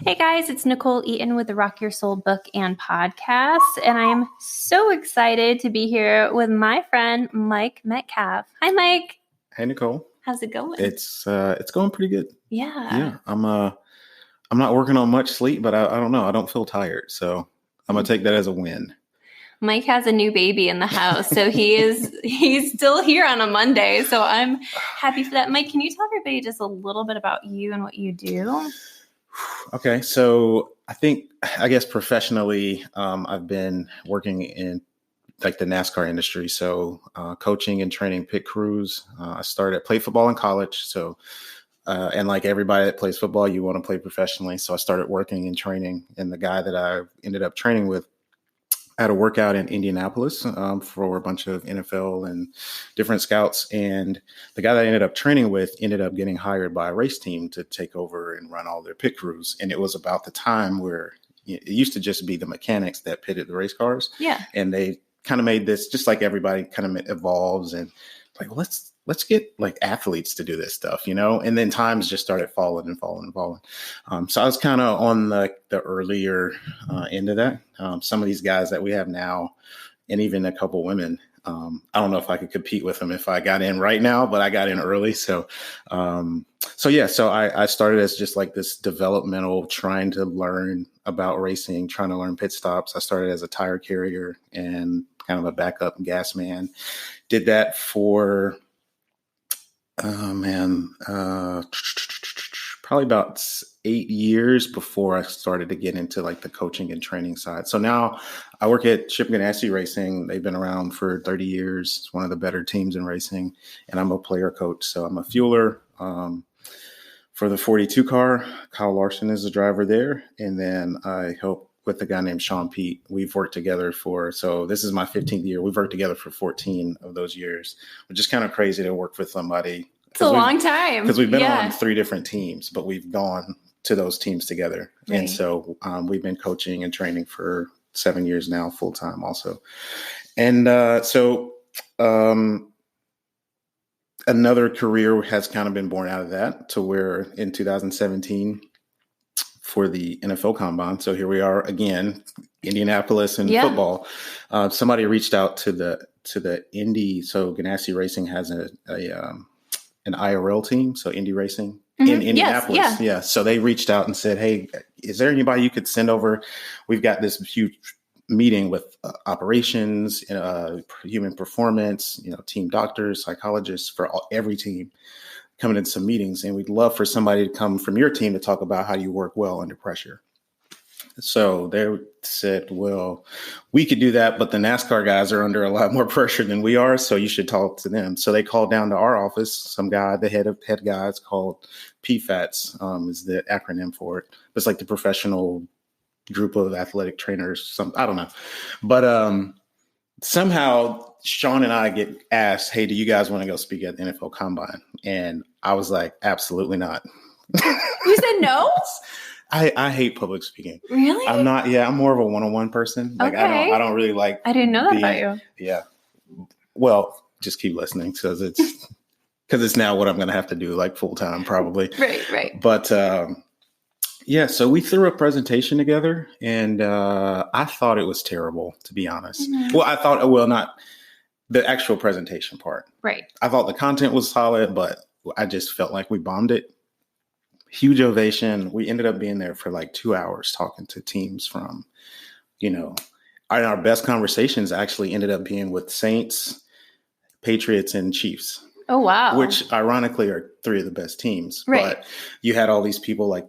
Hey guys, it's Nicole Eaton with the Rock Your Soul book and podcast, and I am so excited to be here with my friend Mike Metcalf. Hi, Mike. Hey, Nicole. How's it going? It's going pretty good. Yeah. Yeah, I'm not working on much sleep, but I don't know. I don't feel tired, so I'm gonna take that as a win. Mike has a new baby in the house, so he's still here on a Monday. So I'm happy for that. Mike, can you tell everybody just a little bit about you and what you do? Okay, so I guess professionally, I've been working in like the NASCAR industry, so coaching and training pit crews. I played football in college, so and like everybody that plays football, you want to play professionally. So I started working and training, and the guy that I ended up training with, I had a workout in Indianapolis for a bunch of NFL and different scouts. And the guy that I ended up training with ended up getting hired by a race team to take over and run all their pit crews. And it was about the time where it used to just be the mechanics that pitted the race cars. Yeah. And they kind of made this, just like everybody kind of evolves, and like, let's get like athletes to do this stuff, and then times just started falling and falling and falling. So I was kind of on the earlier end of that. Some of these guys that we have now, and even a couple women, I don't know if I could compete with them if I got in right now, but I got in early. So I started as just like this developmental, trying to learn about racing, trying to learn pit stops. I started as a tire carrier and kind of a backup gas man. Did that for, probably about 8 years before I started to get into like the coaching and training side. So now I work at Chip Ganassi Racing. They've been around for 30 years. It's one of the better teams in racing, and I'm a player coach. So I'm a fueler for the 42 car. Kyle Larson is the driver there. And then I help with a guy named Sean Pete. We've worked together so this is my 15th year. We've worked together for 14 of those years, which is kind of crazy to work with somebody. It's a long time. Because we've been on 3 different teams, but we've gone to those teams together. Right. And so we've been coaching and training for 7 years now, full time also. And another career has kind of been born out of that, to where in 2017 for the NFL Combine. So here we are again, Indianapolis and football. Somebody reached out to the Indy. So Ganassi Racing has an IRL team, so Indy Racing in Indianapolis. Yes, yeah. So they reached out and said, "Hey, is there anybody you could send over? We've got this huge meeting with operations, human performance, team doctors, psychologists for every team coming in some meetings, and we'd love for somebody to come from your team to talk about how you work well under pressure." So they said, "Well, we could do that, but the NASCAR guys are under a lot more pressure than we are, so you should talk to them." So they called down to our office. Some guy, the head guy, it's called PFATS, is the acronym for it. It's like the professional group of athletic trainers. I don't know, but somehow Sean and I get asked, "Hey, do you guys want to go speak at the NFL Combine?" And I was like, "Absolutely not." You said no? I hate public speaking. Really? I'm not. Yeah, I'm more of a one-on-one person. Like okay. I don't really like. I didn't know that about you. Yeah. Well, just keep listening because it's now what I'm going to have to do like full time probably. Right. But yeah, so we threw a presentation together, and I thought it was terrible, to be honest. Mm-hmm. Well, not the actual presentation part. Right. I thought the content was solid, but I just felt like we bombed it. Huge ovation. We ended up being there for like 2 hours talking to teams from, our best conversations actually ended up being with Saints, Patriots, and Chiefs. Oh, wow. Which ironically are 3 of the best teams. Right. But you had all these people like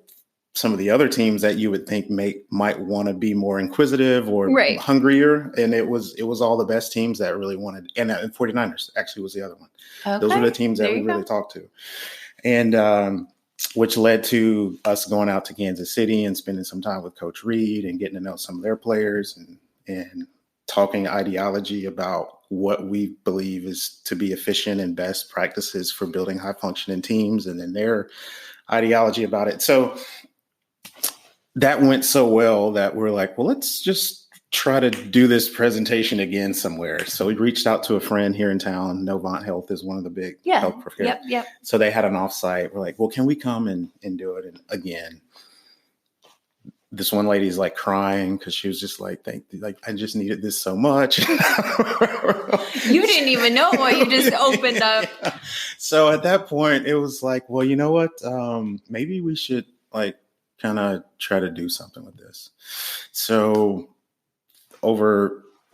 some of the other teams that you would think might want to be more inquisitive or hungrier. And it was all the best teams that really wanted, and 49ers actually was the other one. Okay. Those were the teams that we really talked to. And, which led to us going out to Kansas City and spending some time with Coach Reed and getting to know some of their players and talking ideology about what we believe is to be efficient and best practices for building high functioning teams, and then their ideology about it. So that went so well that we're like, well, let's just try to do this presentation again somewhere. So we reached out to a friend here in town. Novant Health is one of the big health providers. Yep. So they had an offsite. We're like, well, can we come and do it again? this one lady's like crying because she was just like, I just needed this so much. You didn't even know what you just opened up. Yeah. So at that point, it was like, well, you know what? Maybe we should like kind of try to do something with this. So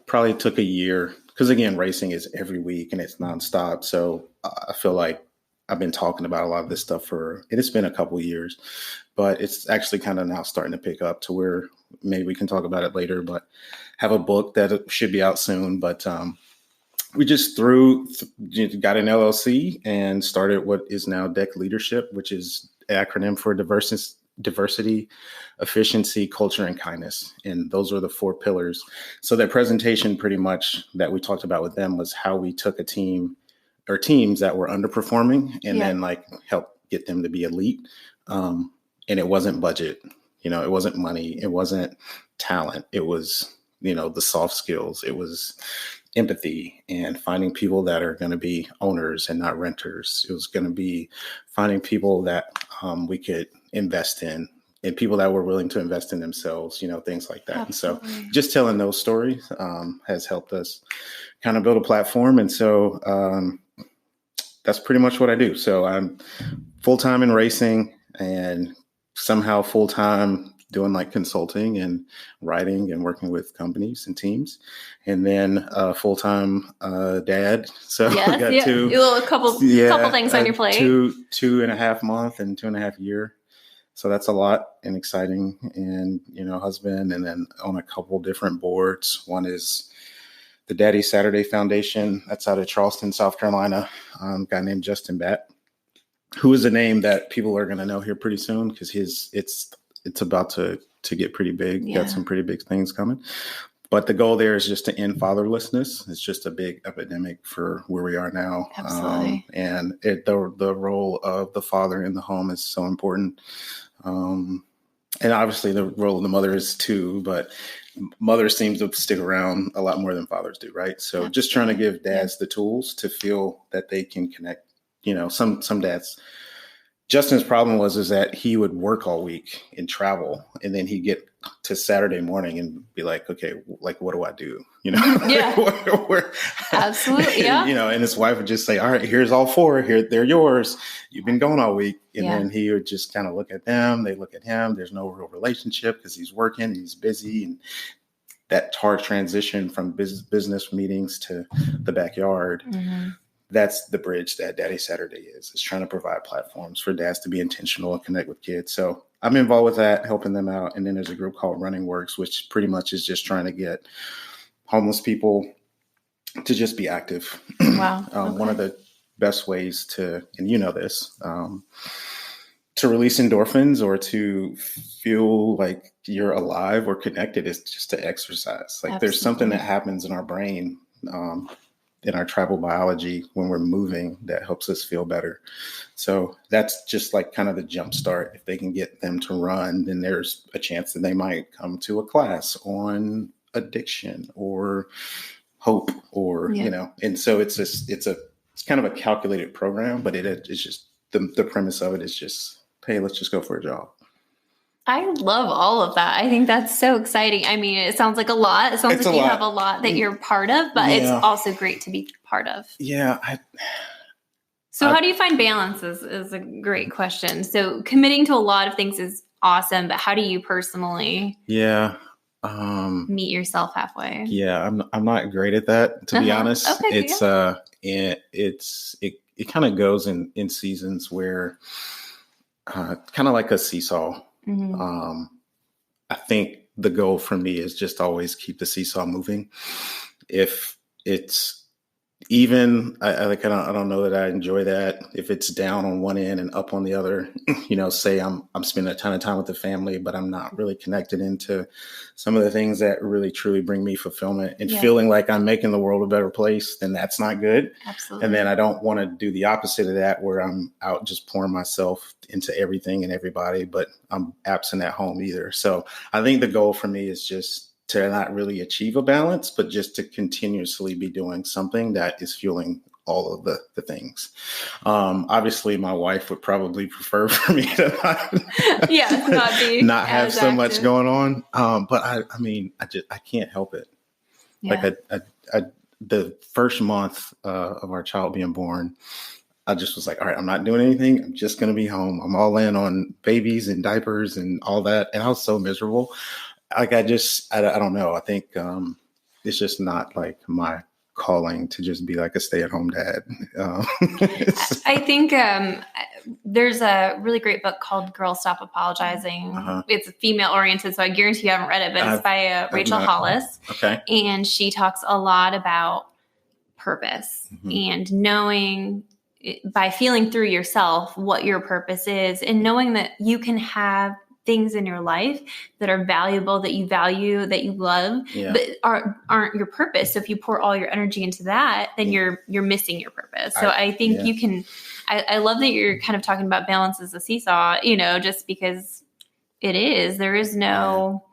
probably took a year, because again, racing is every week and it's nonstop. So I feel like I've been talking about a lot of this stuff it's been a couple of years, but it's actually kind of now starting to pick up to where maybe we can talk about it later, but have a book that should be out soon. But we just got an LLC and started what is now DEC Leadership, which is an acronym for diversity, efficiency, culture, and kindness. And those are the 4 pillars. So that presentation pretty much that we talked about with them was how we took a team or teams that were underperforming and then like help get them to be elite. And it wasn't budget, it wasn't money, it wasn't talent. It was, the soft skills. It was empathy and finding people that are going to be owners and not renters. It was going to be finding people that we could invest in and people that were willing to invest in themselves, things like that. Absolutely. And so just telling those stories has helped us kind of build a platform. And so that's pretty much what I do. So I'm full-time in racing and somehow full-time doing like consulting and writing and working with companies and teams, and then full-time dad. So I got a couple things on your plate. 2.5 month and 2.5 year. So that's a lot and exciting, and husband, and then on a couple different boards. One is the Daddy Saturday Foundation. That's out of Charleston, South Carolina. A guy named Justin Batt, who is a name that people are going to know here pretty soon because it's about to get pretty big. Yeah. Got some pretty big things coming. But the goal there is just to end fatherlessness. It's just a big epidemic for where we are now. Absolutely. And the role of the father in the home is so important. And obviously the role of the mother is too, but mothers seem to stick around a lot more than fathers do, right? So Absolutely. Just trying to give dads the tools to feel that they can connect. Some dads, Justin's problem is that he would work all week and travel, and then he'd get to Saturday morning and be like, okay, like, what do I do? Yeah. Absolutely. Yeah. And his wife would just say, all right, here's all 4 here. They're yours. You've been gone all week. And then he would just kind of look at them. They look at him. There's no real relationship because he's working and he's busy. And that hard transition from business meetings to the backyard. Mm-hmm. That's the bridge that Daddy Saturday is. It's trying to provide platforms for dads to be intentional and connect with kids. So I'm involved with that, helping them out. And then there's a group called Running Works, which pretty much is just trying to get homeless people to just be active. Wow. Okay. One of the best ways to, and this, to release endorphins or to feel like you're alive or connected is just to exercise. Like Absolutely. There's something that happens in our brain, in our tribal biology when we're moving that helps us feel better. So that's just like kind of the jump start. If they can get them to run, then there's a chance that they might come to a class on addiction or hope or, and so it's kind of a calculated program, but it's just the premise of it is just, hey, let's just go for a jog. I love all of that. I think that's so exciting. I mean, it sounds like a lot. It sounds like you have a lot that you're part of, but it's also great to be part of. Yeah. So how do you find balance is a great question. So committing to a lot of things is awesome, but how do you personally meet yourself halfway? Yeah, I'm not great at that, to be honest. Okay, it kind of goes in seasons where kind of like a seesaw. Mm-hmm. I think the goal for me is just always keep the seesaw moving. If it's even, I don't know that I enjoy that. If it's down on one end and up on the other, say I'm spending a ton of time with the family, but I'm not really connected into some of the things that really truly bring me fulfillment and feeling like I'm making the world a better place, then that's not good. Absolutely. And then I don't want to do the opposite of that, where I'm out just pouring myself into everything and everybody, but I'm absent at home either. So I think the goal for me is just to not really achieve a balance, but just to continuously be doing something that is fueling all of the things. Obviously, my wife would probably prefer for me to not have so much going on. But I can't help it. Yeah. Like the first month of our child being born, I just was like, all right, I'm not doing anything. I'm just going to be home. I'm all in on babies and diapers and all that. And I was so miserable. Like, I don't know. I think it's just not like my calling to just be like a stay-at-home dad. I think there's a really great book called Girls Stop Apologizing. Uh-huh. It's female-oriented, so I guarantee you haven't read it, but it's by Rachel Hollis. Okay. And she talks a lot about purpose and knowing by feeling through yourself what your purpose is, and knowing that you can have things in your life that are valuable, that you value, that you love, but aren't your purpose. So if you pour all your energy into that, then you're missing your purpose. So I think you can, I love that you're kind of talking about balance as a seesaw, just because there is no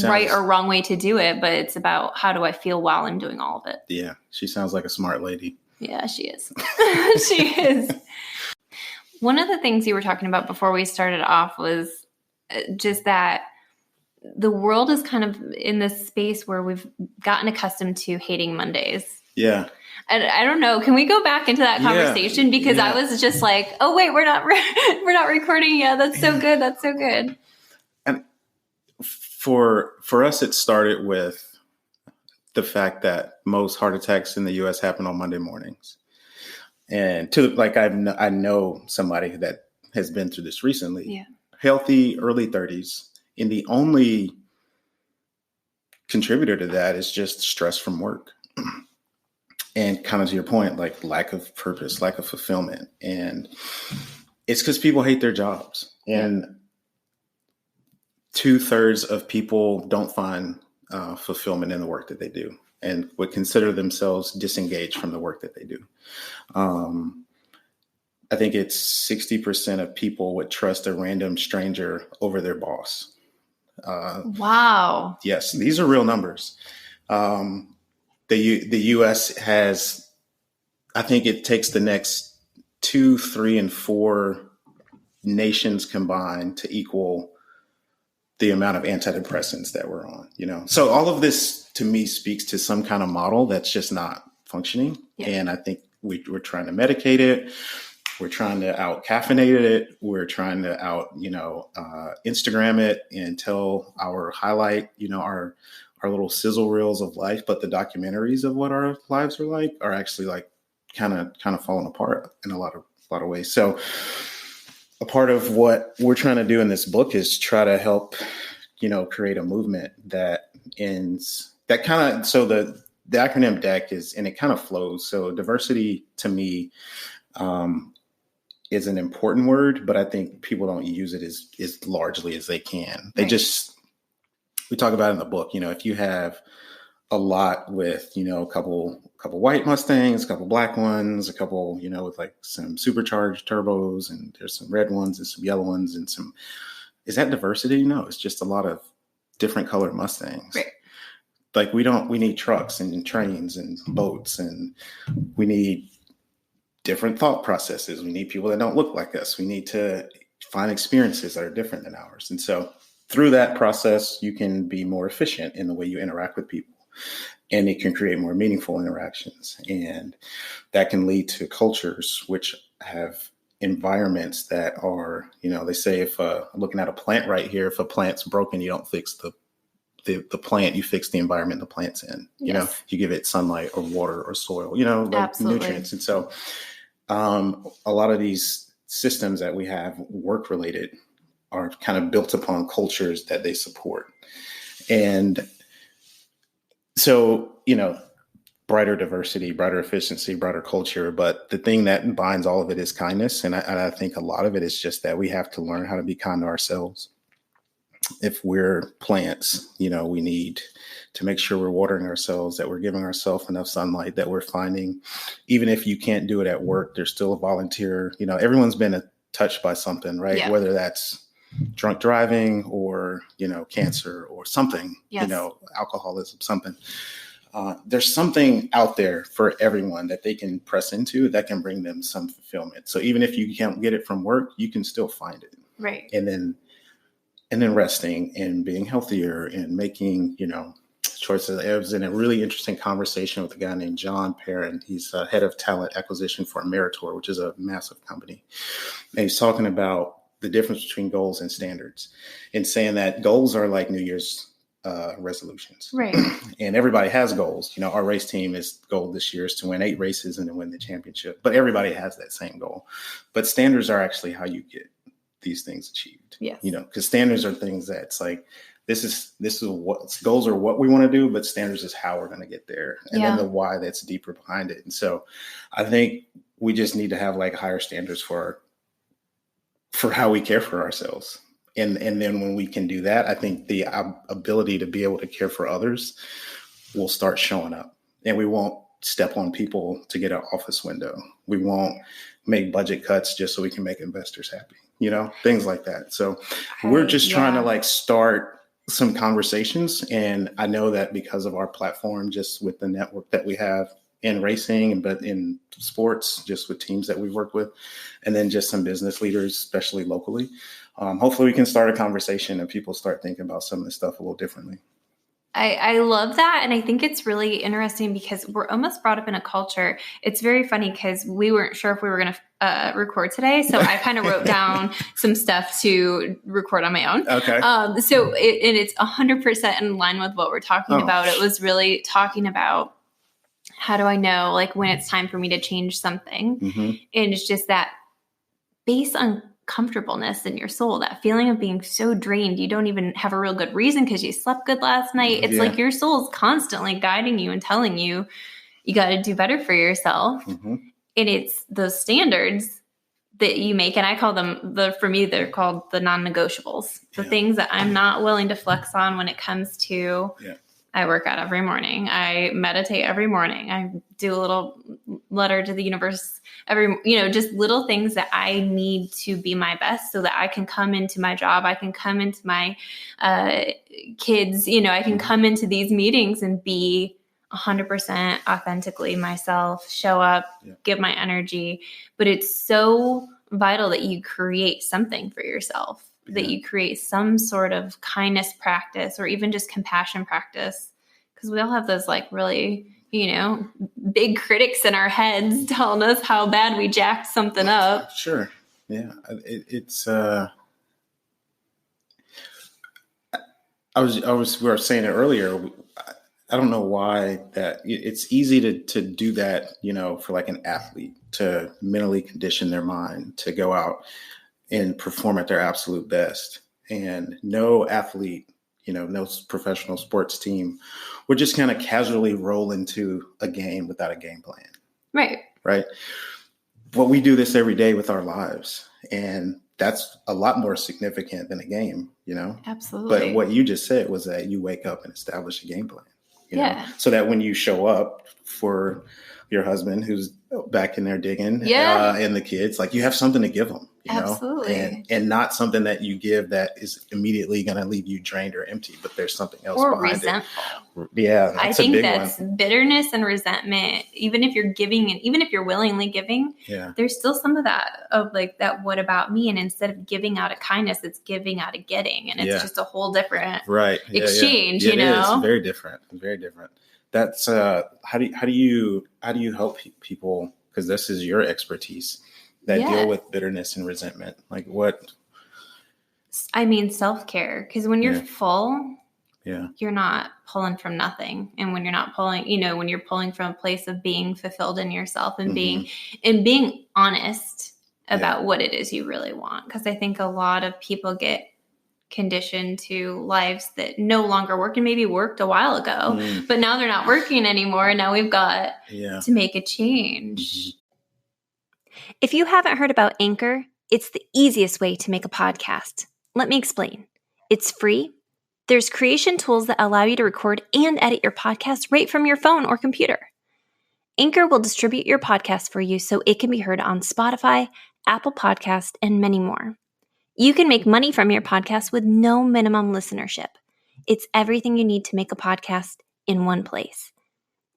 right or wrong way to do it, but it's about how do I feel while I'm doing all of it. Yeah. She sounds like a smart lady. Yeah, she is. She is. One of the things you were talking about before we started off was just that the world is kind of in this space where we've gotten accustomed to hating Mondays. Yeah. And I don't know, can we go back into that conversation? Because I was just like, oh wait, we're not recording yet. That's so good. That's so good. And for us, it started with the fact that most heart attacks in the U.S. happen on Monday mornings. And I know somebody that has been through this recently, healthy, early 30s. And the only contributor to that is just stress from work. And kind of to your point, like lack of purpose, lack of fulfillment. And it's because people hate their jobs. And 2/3 of people don't find fulfillment in the work that they do, and would consider themselves disengaged from the work that they do. I think it's 60% of people would trust a random stranger over their boss. Wow. Yes, these are real numbers. The U.S. has, I think it takes the next 2, 3, and 4 nations combined to equal the amount of antidepressants that we're on, So all of this to me speaks to some kind of model that's just not functioning. Yeah. And I think we're trying to medicate it. We're trying to out caffeinate it. We're trying to out, Instagram it and tell our highlight, our little sizzle reels of life. But the documentaries of what our lives are like are actually like kind of falling apart in a lot of ways. So a part of what we're trying to do in this book is try to help, create a movement that ends that kind of, so the acronym DEC is, and it kind of flows. So diversity to me is an important word, but I think people don't use it as largely as they can. They we talk about it in the book, if you have a lot with, a couple white Mustangs, a couple black ones, a couple, with like some supercharged turbos, and there's some red ones and some yellow ones and some, is that diversity? No, it's just a lot of different colored Mustangs. Right. Like we need trucks and trains and boats, and we need different thought processes. We need people that don't look like us. We need to find experiences that are different than ours. And so through that process, you can be more efficient in the way you interact with people. And it can create more meaningful interactions. And that can lead to cultures which have environments that are, they say if looking at a plant right here, if a plant's broken, you don't fix the plant, you fix the environment the plant's in. Yes. You give it sunlight or water or soil, like nutrients. And so a lot of these systems that we have work related are kind of built upon cultures that they support. And so, brighter diversity, brighter efficiency, brighter culture. But the thing that binds all of it is kindness. And I think a lot of it is just that we have to learn how to be kind to ourselves. If we're plants, we need to make sure we're watering ourselves, that we're giving ourselves enough sunlight, that we're finding, even if you can't do it at work, there's still a volunteer. Everyone's been touched by something, right? Yeah. Whether that's drunk driving or, cancer or something, yes. Alcoholism, something. there's something out there for everyone that they can press into that can bring them some fulfillment. So even if you can't get it from work, you can still find it. Right. And then resting and being healthier and making, choices. I was in a really interesting conversation with a guy named John Perrin. He's head of talent acquisition for Meritor, which is a massive company. And he's talking about the difference between goals and standards and saying that goals are like New Year's resolutions. Right. And everybody has goals. Our race team is goal this year is to win 8 races and to win the championship. But everybody has that same goal. But standards are actually how you get these things achieved. Yes. Because standards are things that's like, this is what goals are, what we want to do, but standards is how we're going to get there. And then the why that's deeper behind it. And so I think we just need to have like higher standards for how we care for ourselves. And then when we can do that, I think the ability to be able to care for others will start showing up, and we won't step on people to get an office window. We won't make budget cuts just so we can make investors happy, things like that. So we're just trying to like start some conversations. And I know that because of our platform, just with the network that we have in racing, but in sports, just with teams that we've worked with, and then just some business leaders, especially locally. Hopefully we can start a conversation and people start thinking about some of this stuff a little differently. I love that. And I think it's really interesting because we're almost brought up in a culture. It's very funny because we weren't sure if we were going to record today. So I kind of wrote down some stuff to record on my own. Okay. It's 100% in line with what we're talking about. It was really talking about how do I know like when it's time for me to change something? Mm-hmm. And it's just that based on comfortableness in your soul, that feeling of being so drained, you don't even have a real good reason because you slept good last night. It's like your soul's constantly guiding you and telling you, you got to do better for yourself. Mm-hmm. And it's those standards that you make. And I call them for me, they're called the non-negotiables, the things that I'm not willing to flex on when it comes to, I work out every morning. I meditate every morning. I do a little letter to the universe just little things that I need to be my best so that I can come into my job. I can come into my kids, I can come into these meetings and be 100% authentically myself, show up, give my energy. But it's so vital that you create something for yourself. That you create some sort of kindness practice or even just compassion practice. Because we all have those like really, big critics in our heads telling us how bad we jacked something up. Sure. Yeah. It's, we were saying it earlier. I don't know why that it's easy to do that, for like an athlete to mentally condition their mind to go out and perform at their absolute best. And no athlete, no professional sports team would just kind of casually roll into a game without a game plan. Right. But we do this every day with our lives. And that's a lot more significant than a game, Absolutely. But what you just said was that you wake up and establish a game plan, so that when you show up for your husband who's back in there digging and the kids, like you have something to give them, Absolutely. and not something that you give that is immediately going to leave you drained or empty, but there's something else or behind resentful. it. Yeah. I think that's bitterness and resentment. Even if you're giving and even if you're willingly giving, there's still some of that of like that, what about me? And instead of giving out of kindness, it's giving out of getting. And it's just a whole different exchange, It is very different. Very different. That's how do you help people? Because this is your expertise that deal with bitterness and resentment. Like what? I mean, self-care. Because when you're full, Yeah. You're not pulling from nothing. And when you're not pulling, you know, when you're pulling from a place of being fulfilled in yourself and being honest about what it is you really want. Because I think a lot of people get conditioned to lives that no longer work and maybe worked a while ago, but now they're not working anymore. And now we've got to make a change. If you haven't heard about Anchor, it's the easiest way to make a podcast. Let me explain. It's free. There's creation tools that allow you to record and edit your podcast right from your phone or computer. Anchor will distribute your podcast for you so it can be heard on Spotify, Apple Podcasts, and many more. You can make money from your podcast with no minimum listenership. It's everything you need to make a podcast in one place.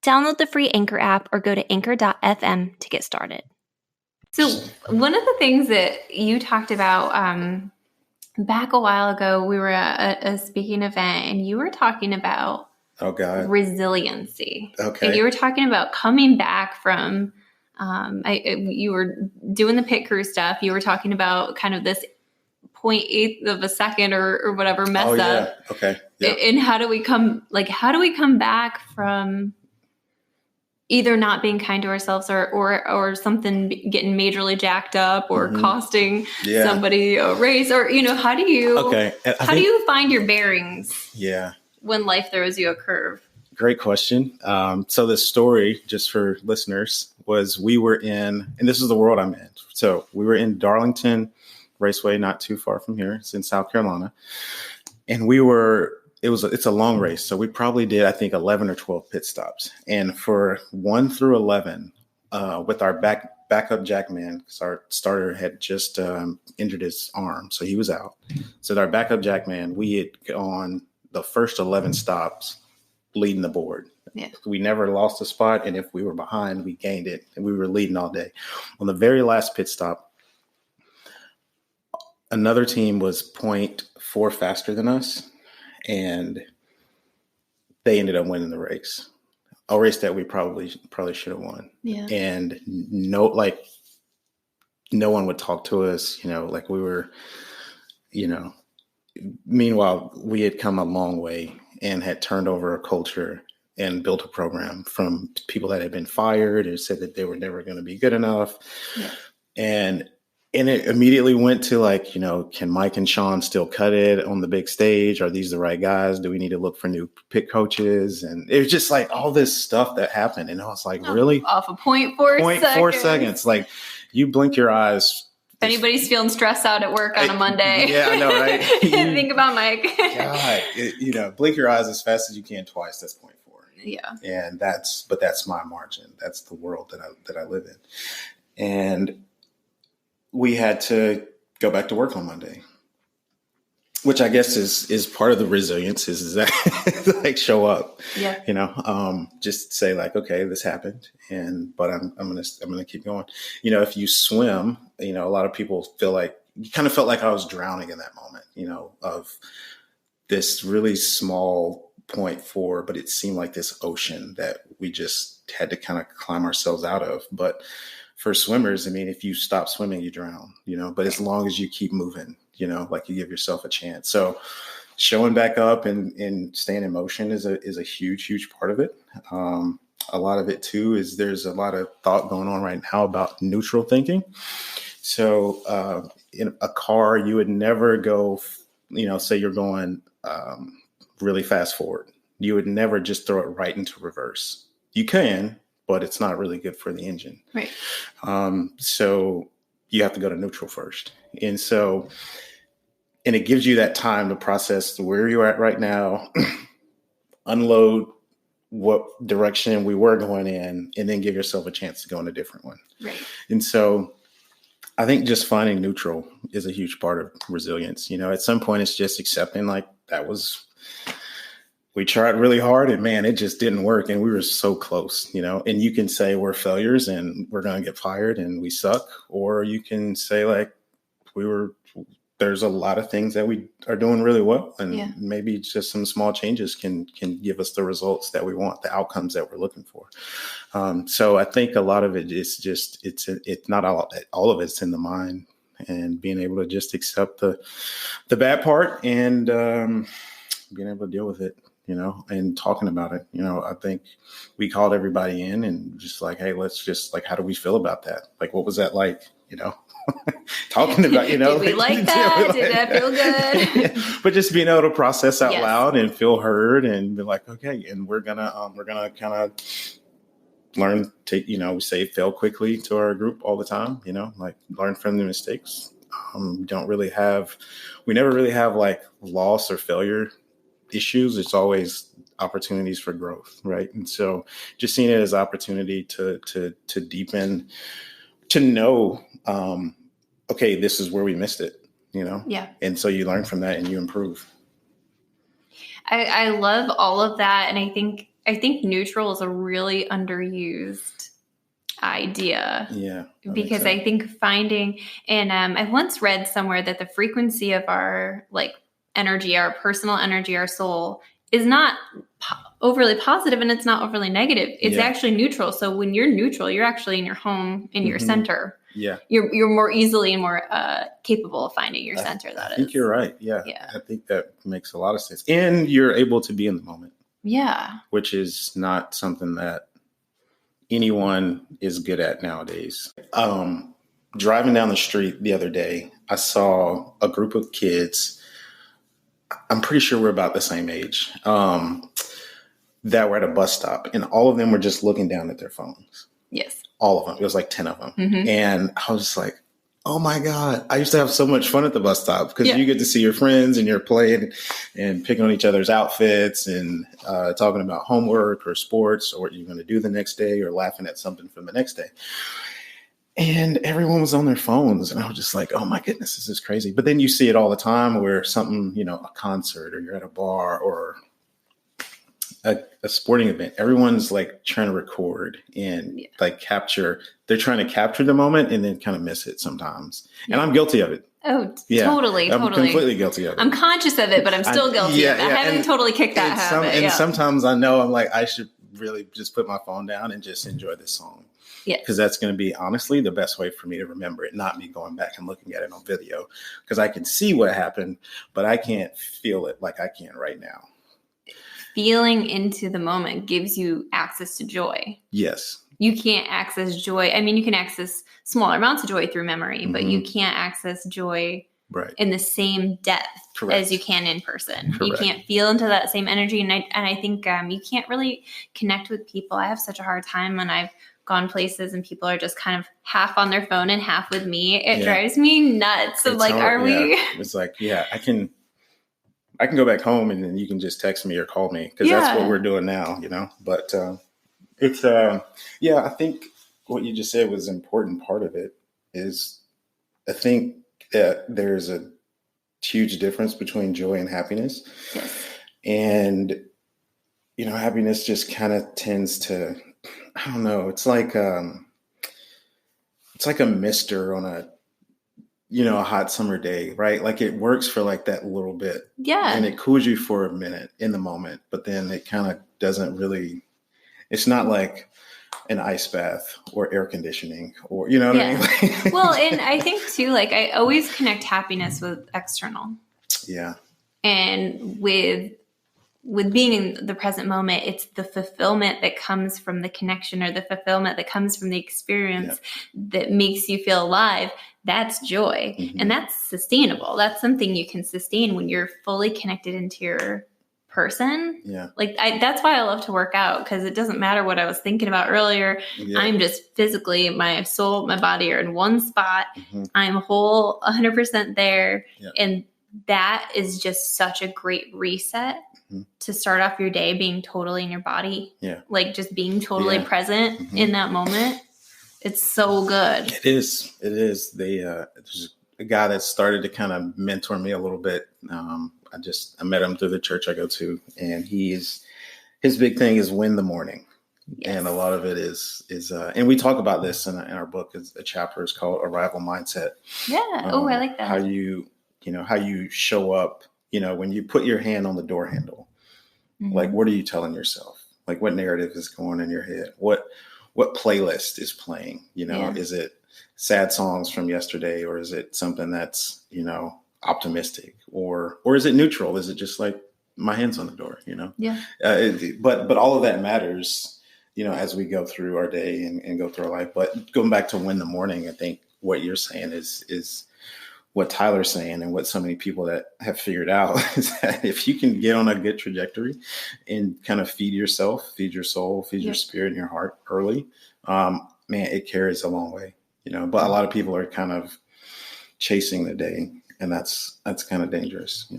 Download the free Anchor app or go to anchor.fm to get started. So one of the things that you talked about back a while ago, we were at a speaking event and you were talking about resiliency. Okay. And you were talking about coming back from, you were doing the pit crew stuff. You were talking about kind of this 0.8 of a second or whatever mess up. Yeah. Okay. Yeah. And how do we come back from either not being kind to ourselves or something getting majorly jacked up or costing somebody a race, or, how do you find your bearings? Yeah. When life throws you a curve? Great question. So the story, just for listeners, was we were in, and this is the world I'm in. So we were in Darlington Raceway, not too far from here. It's in South Carolina. And it's a long race. So we probably did, I think, 11 or 12 pit stops. And for 1 through 11, with our backup jackman, because our starter had just injured his arm, so he was out. So with our backup jackman, we had gone the first 11 stops leading the board. Yeah. We never lost a spot. And if we were behind, we gained it. And we were leading all day. On the very last pit stop, another team was 0.4 faster than us. And they ended up winning the race, a race that we probably should have won. Yeah. And no one would talk to us, like we were, meanwhile, we had come a long way and had turned over a culture and built a program from people that had been fired and said that they were never going to be good enough. Yeah. And it immediately went to can Mike and Sean still cut it on the big stage? Are these the right guys? Do we need to look for new pit coaches? And it was just like all this stuff that happened. And I was like, really? Off of 0.4 seconds. Like you blink your eyes. If anybody's feeling stressed out at work on a Monday. Yeah, I know, right? Think about Mike. God, blink your eyes as fast as you can twice. That's 0.4. Yeah. And that's my margin. That's the world that I live in. And we had to go back to work on Monday, which I guess is part of the resilience is that like show up, just say like, okay, this happened. But I'm going to keep going. If you swim, a lot of people feel like you kind of felt like I was drowning in that moment, of this really small 0.4, but it seemed like this ocean that we just had to kind of climb ourselves out of. But for swimmers, if you stop swimming, you drown, but as long as you keep moving, like you give yourself a chance. So showing back up and staying in motion is a huge, huge part of it. A lot of it too, is there's a lot of thought going on right now about neutral thinking. So in a car, you would never go, say you're going really fast forward. You would never just throw it right into reverse. You can, but it's not really good for the engine. Right. So you have to go to neutral first. And it gives you that time to process where you're at right now, unload what direction we were going in, and then give yourself a chance to go in a different one. Right. And so I think just finding neutral is a huge part of resilience. At some point it's just accepting like we tried really hard and man, it just didn't work. And we were so close, and you can say we're failures and we're going to get fired and we suck. Or you can say like, there's a lot of things that we are doing really well. And maybe just some small changes can give us the results that we want, the outcomes that we're looking for. So I think a lot of it is just, it's not all of it's in the mind and being able to just accept the bad part and being able to deal with it. And talking about it, I think we called everybody in and just like, hey, let's just like, how do we feel about that? Like, what was that like, talking about, Did we like that? Did that feel good? But just being able to process out loud and feel heard and be like, okay, and we're going to kind of learn to, we say fail quickly to our group all the time, like learn from the mistakes. We never really have like loss or failure issues. It's always opportunities for growth, right? And so just seeing it as opportunity to deepen, to know, okay, this is where we missed it, Yeah. And so you learn from that and you improve. I love all of that. And I think I think neutral is a really underused idea. Yeah. Because I think finding, and I once read somewhere that the frequency of our like energy, our personal energy, our soul is not overly positive and it's not overly negative. It's actually neutral. So when you're neutral, you're actually in your home, in your center. Yeah. You're more easily and more capable of finding your center. I think you're right. Yeah. I think that makes a lot of sense. And you're able to be in the moment. Yeah. Which is not something that anyone is good at nowadays. Driving down the street the other day, I saw a group of kids. I'm pretty sure we're about the same age, that were at a bus stop, and all of them were just looking down at their phones. Yes. All of them. It was like 10 of them. And I was just like, oh my God, I used to have so much fun at the bus stop because you get to see your friends and you're playing and picking on each other's outfits and talking about homework or sports or what you're going to do the next day or laughing at something from the next day. And everyone was on their phones. And I was just like, oh my goodness, this is crazy. But then you see it all the time where something, a concert or you're at a bar or a sporting event, everyone's like trying to record and like they're trying to capture the moment and then kind of miss it sometimes. And I'm guilty of it. Oh, totally. I'm completely guilty of it. I'm conscious of it, but I'm still guilty of it. I haven't totally kicked that habit. And sometimes I know I'm like, I should really just put my phone down and just enjoy this song. Yeah. Because that's going to be honestly the best way for me to remember it, not me going back and looking at it on video. Because I can see what happened, but I can't feel it like I can right now. Feeling into the moment gives you access to joy. Yes. You can't access joy. I mean, you can access smaller amounts of joy through memory, but you can't access joy in the same depth as you can in person. You can't feel into that same energy. And I think you can't really connect with people. I have such a hard time when I've gone places and people are just kind of half on their phone and half with me. It drives me nuts. So like, hard. We? It's like, I can go back home and then you can just text me or call me because that's what we're doing now, But it's, I think what you just said was an important part of it is I think that there's a huge difference between joy and happiness. Yes. And, happiness just kind of tends to, I don't know, it's like a mister on a hot summer day, right? Like it works for like that little bit. Yeah. And it cools you for a minute in the moment, but then it kind of doesn't really, it's not like an ice bath or air conditioning or, what I mean? Well, and I think too, like I always connect happiness with external. Yeah. And with being in the present moment, it's the fulfillment that comes from the connection or the fulfillment that comes from the experience that makes you feel alive. That's joy. And that's sustainable. That's something you can sustain when you're fully connected into your person. Yeah. Like that's why I love to work out because it doesn't matter what I was thinking about earlier. Yeah. I'm just physically, my soul, my body are in one spot. I'm whole 100% there. Yeah. And that is just such a great reset to start off your day being totally in your body. Yeah. Like just being totally present in that moment. It's so good. It is. There's a guy that started to kind of mentor me a little bit. I met him through the church I go to, and his big thing is win the morning. Yes. And a lot of it is and we talk about this in our book. A chapter is called Arrival Mindset. Yeah. I like that. How you show up, when you put your hand on the door handle, like, what are you telling yourself? Like what narrative is going in your head? What playlist is playing? Is it sad songs from yesterday, or is it something that's, optimistic, or is it neutral? Is it just like my hand's on the door, Yeah. But all of that matters, as we go through our day and go through our life. But going back to win the morning, I think what you're saying is what Tyler's saying, and what so many people that have figured out is that if you can get on a good trajectory and kind of feed yourself, feed your soul, feed your spirit and your heart early, man, it carries a long way, but a lot of people are kind of chasing the day, and that's kind of dangerous,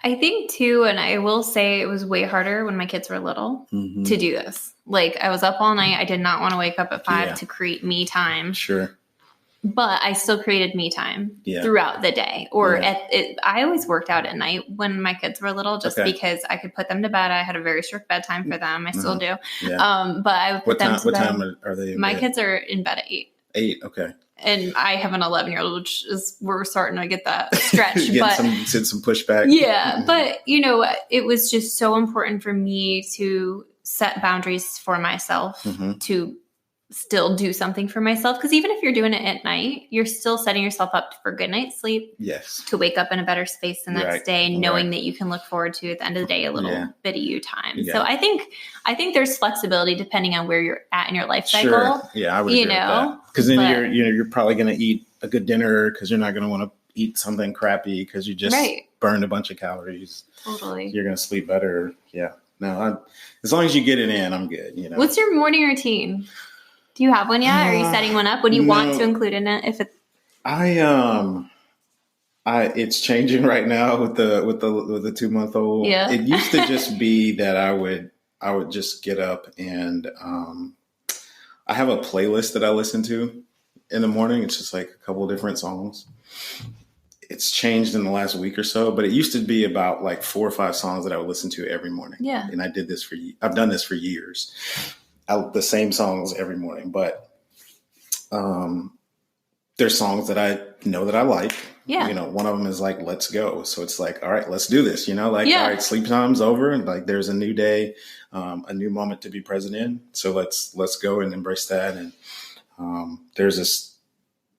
I think too, and I will say it was way harder when my kids were little to do this. Like I was up all night. I did not want to wake up at 5 to create me time. Sure. but I still created me time throughout the day. Or I always worked out at night when my kids were little, just because I could put them to bed. I had a very strict bedtime for them. I still do. Yeah. But I would put them to bed. What time are they in bed? My kids are in bed at 8. 8, okay. And I have an 11-year-old, which is, we're starting to get that stretch. some pushback. Yeah. But, it was just so important for me to set boundaries for myself, to still do something for myself. Because even if you're doing it at night, you're still setting yourself up for good night's sleep. Yes. To wake up in a better space the next day, knowing that you can look forward to, at the end of the day, a little bit of you time. Yeah. So I think there's flexibility depending on where you're at in your life cycle. Sure. Yeah, I would agree with that. Because then you're probably going to eat a good dinner because you're not going to want to eat something crappy because you just burned a bunch of calories. Totally. You're going to sleep better. Yeah. No, as long as you get it in, I'm good. What's your morning routine? Do you have one yet? Are you setting one up? What do you want to include in it? If it's it's changing right now with the 2-month-old. Yeah. It used to just be that I would just get up and I have a playlist that I listen to in the morning. It's just like a couple of different songs. It's changed in the last week or so, but it used to be about like 4 or 5 songs that I would listen to every morning. Yeah. And I've done this for years. The same songs every morning, but there's songs that I know that I like. Yeah. One of them is like, Let's Go. So it's like, all right, let's do this, all right, sleep time's over. And like, there's a new day, a new moment to be present in. So let's go and embrace that. And there's this,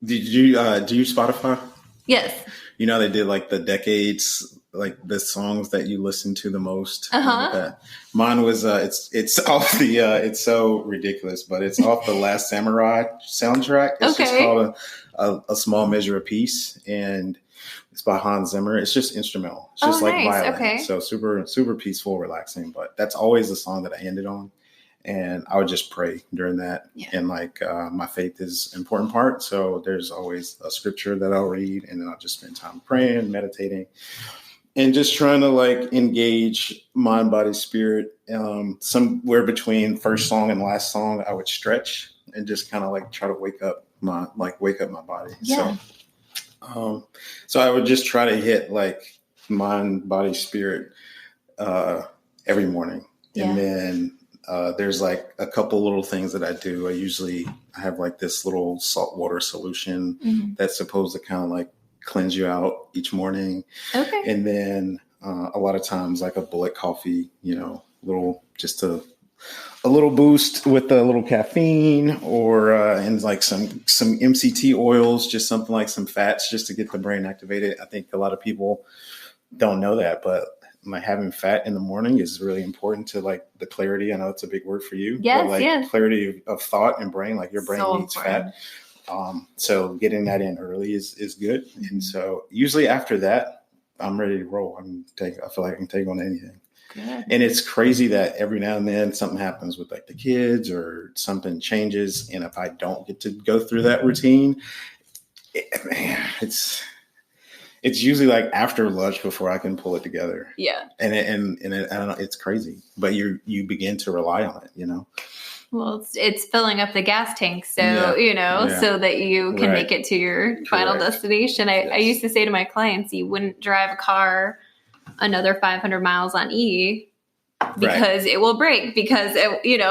do you Spotify? Yes. They did like the decades, like the songs that you listen to the most. Mine was it's off the it's so ridiculous, but it's off the Last Samurai soundtrack. It's just called a Small Measure of Peace, and it's by Hans Zimmer. It's just instrumental. It's just like violin. Okay. So super peaceful, relaxing. But that's always the song that I ended on. And I would just pray during that. Yeah. And like my faith is an important part. So there's always a scripture that I'll read, and then I'll just spend time praying, meditating, and just trying to like engage mind, body, spirit. Somewhere between first song and last song, I would stretch and just kind of like try to wake up my body. Yeah. So I would just try to hit like mind, body, spirit every morning. Yeah. And then there's like a couple little things that I do. I have like this little saltwater solution that's supposed to kind of like cleanse you out each morning. Okay. And then a lot of times like a bullet coffee, just a little boost with a little caffeine, or and like some MCT oils, just something like some fats, just to get the brain activated. I think a lot of people don't know that, but like having fat in the morning is really important to like the clarity. I know it's a big word for you. Yes, but like clarity of thought and brain, like your brain needs fat. So getting that in early is good. Mm-hmm. And so usually after that, I'm ready to roll. I feel like I can take on anything. Good. And it's crazy that every now and then something happens with like the kids or something changes. And if I don't get to go through that routine, it's usually like after lunch before I can pull it together. Yeah. And I don't know, it's crazy, but you begin to rely on it, Well, it's filling up the gas tank. So, so that you can make it to your final destination. Yes. I used to say to my clients, you wouldn't drive a car another 500 miles on E because it will break, because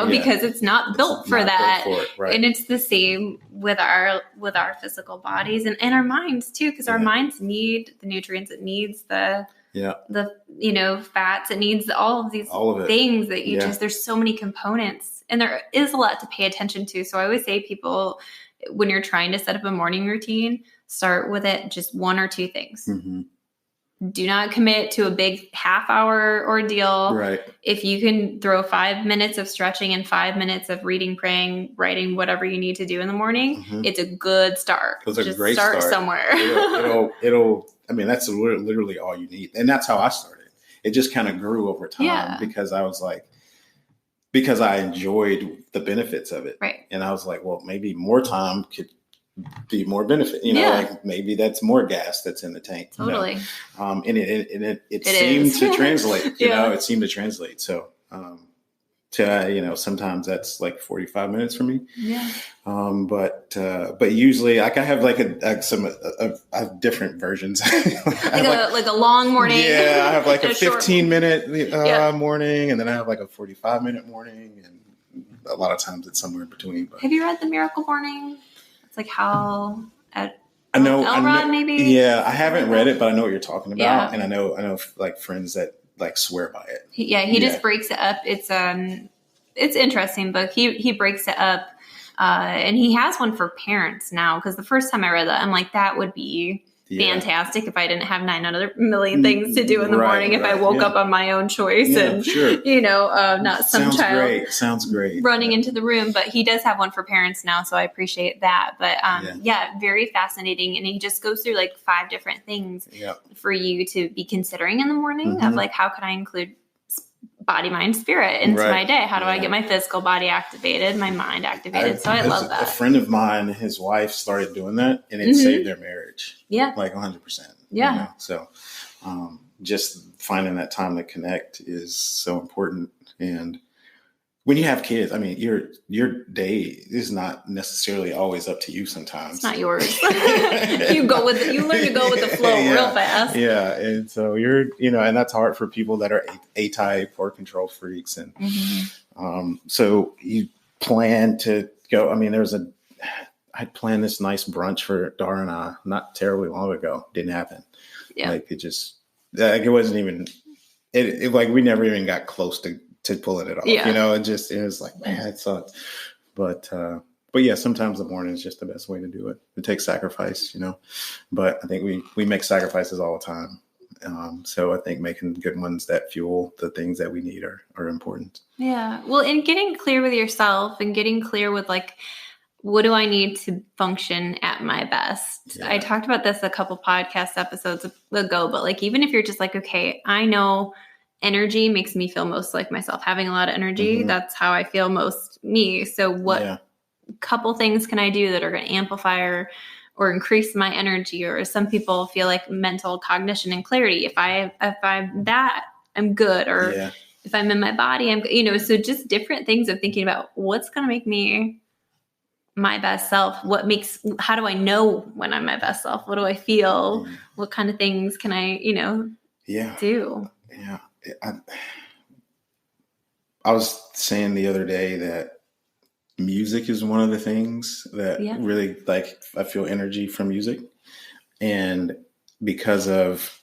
because it's not built for that. Right. And it's the same with our physical bodies and our minds too, because our minds need the nutrients, it needs the fats, it needs all of these things that you there's so many components, and there is a lot to pay attention to. So I always say people, when you're trying to set up a morning routine, start with it just 1 or 2 things. Mm-hmm. Do not commit to a big half-hour ordeal. Right. If you can throw 5 minutes of stretching and 5 minutes of reading, praying, writing, whatever you need to do in the morning, it's a good start. It's a just great start somewhere. It'll. I mean, that's literally all you need, and that's how I started. It just kind of grew over time because I was like, because I enjoyed the benefits of it, right? And I was like, well, maybe more time could be more benefit, like maybe that's more gas that's in the tank. Totally. And it seemed to translate, it seemed to translate. So, sometimes that's like 45 minutes for me. Yeah. But usually I have like I have different versions. like a long morning. Yeah. I have like a 15-minute morning, and then I have like a 45-minute morning, and a lot of times it's somewhere in between. But. Have you read The Miracle Morning? It's like how I know, Elrod, maybe. Yeah. I haven't read it, but I know what you're talking about. And I know like friends that like swear by it. He just breaks it up. It's interesting book. He breaks it up, and he has one for parents now. Because the first time I read that, I'm like, that would be fantastic if I didn't have 900 million things to do in the morning. If I woke up on my own choice, and not some child sounds great running into the room. But he does have one for parents now, so I appreciate that. But very fascinating, and he just goes through like 5 different things for you to be considering in the morning of like, how can I include body, mind, spirit into my day? How do I get my physical body activated, my mind activated? So I love that. A friend of mine, his wife started doing that, and it saved their marriage. Yeah. Like 100%. Yeah. So just finding that time to connect is so important. And when you have kids, I mean, your day is not necessarily always up to you sometimes. It's not yours. You learn to go with the flow real fast. Yeah. And so and that's hard for people that are A-type or control freaks. And so you plan to go. I mean, I planned this nice brunch for Dara and I not terribly long ago. Didn't happen. Yeah. Like it wasn't even, like we never even got close to pulling it off. Yeah. It was like, man, it sucks. But yeah, sometimes the morning is just the best way to do it. It takes sacrifice, but I think we make sacrifices all the time. So I think making good ones that fuel the things that we need are important. Yeah. Well, and getting clear with yourself and getting clear with like, what do I need to function at my best? Yeah. I talked about this a couple podcast episodes ago, but like, even if you're just like, okay, I know energy makes me feel most like myself. Having a lot of energy, that's how I feel most me. So what couple things can I do that are going to amplify or increase my energy? Or some people feel like mental cognition and clarity. If I'm that, I'm good. Or if I'm in my body, I'm good. So just different things of thinking about what's going to make me my best self. How do I know when I'm my best self? What do I feel? What kind of things can I, do? Yeah. I was saying the other day that music is one of the things that really, like, I feel energy from music, and because of,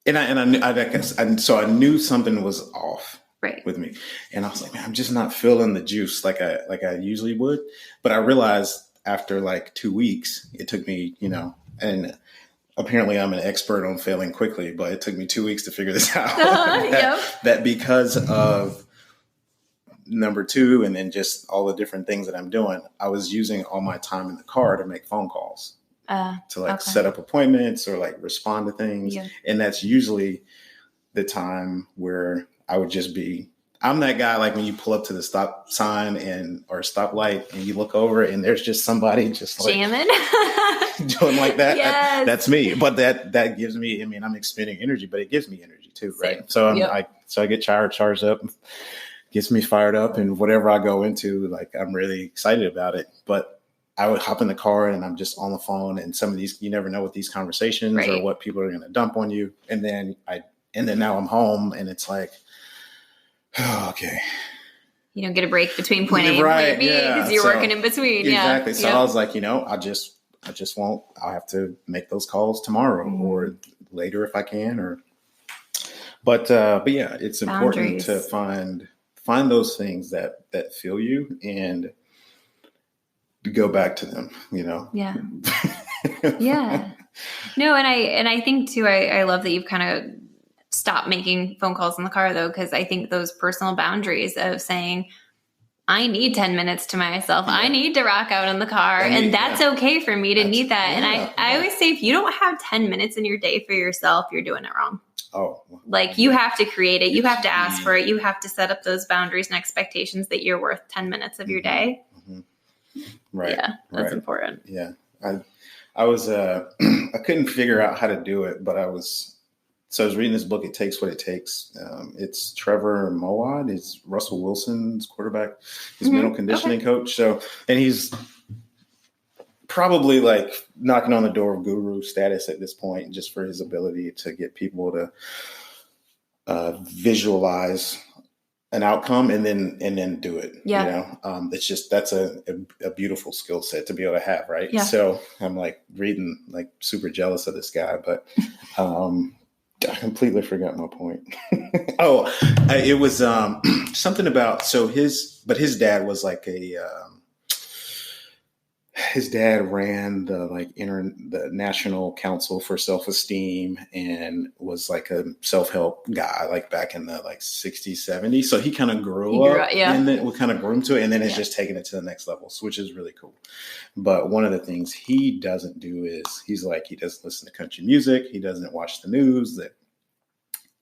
I knew something was off with me, and I was like, man, I'm just not feeling the juice like I usually would. But I realized after like 2 weeks, it took me, and apparently I'm an expert on failing quickly, but it took me 2 weeks to figure this out. That because of number 2, and then just all the different things that I'm doing, I was using all my time in the car to make phone calls, to set up appointments or like respond to things. Yeah. And that's usually the time where I would just I'm that guy, like when you pull up to the stop sign or stoplight and you look over and there's just somebody just like jamming, doing like that. Yes. That's me. But that gives me, I'm expending energy, but it gives me energy too. Same. Right. So I get charged up, gets me fired up, and whatever I go into, like, I'm really excited about it. But I would hop in the car and I'm just on the phone, and some of these, you never know with these conversations or what people are going to dump on you. And then now I'm home and it's like, oh, okay. You don't get a break between point A and point B because you're working in between. Exactly. So I was like, I just won't. I'll have to make those calls tomorrow or later if I can. But yeah, it's important to find those things that feel you and go back to them. Yeah. Yeah. No, and I think too. I love that you've kind of stop making phone calls in the car, though, because I think those personal boundaries of saying, I need 10 minutes to myself. Yeah. I need to rock out in the car. And that's okay for me to need that. And I always say, if you don't have 10 minutes in your day for yourself, you're doing it wrong. Oh, like you have to create it. You have to ask for it. You have to set up those boundaries and expectations that you're worth 10 minutes of your day. Mm-hmm. Right. Yeah, that's important. Yeah. I was, I couldn't figure out how to do it, but I was So I was reading this book, It Takes What It Takes. It's Trevor Mowat. It's Russell Wilson's quarterback, his mental conditioning coach. So, and he's probably like knocking on the door of guru status at this point, just for his ability to get people to visualize an outcome and then do it. Yeah. You know, it's just, that's a beautiful skill set to be able to have. Right. Yeah. So I'm like reading, like super jealous of this guy, but, I completely forgot my point. It was something about, his dad was like his dad ran the National Council for Self-Esteem and was like a self-help guy, like back in the like 60s, 70s. So he kind of grew up and then we kind of grew into it, and then it's just taking it to the next level, which is really cool. But one of the things he doesn't do is he doesn't listen to country music. He doesn't watch the news. That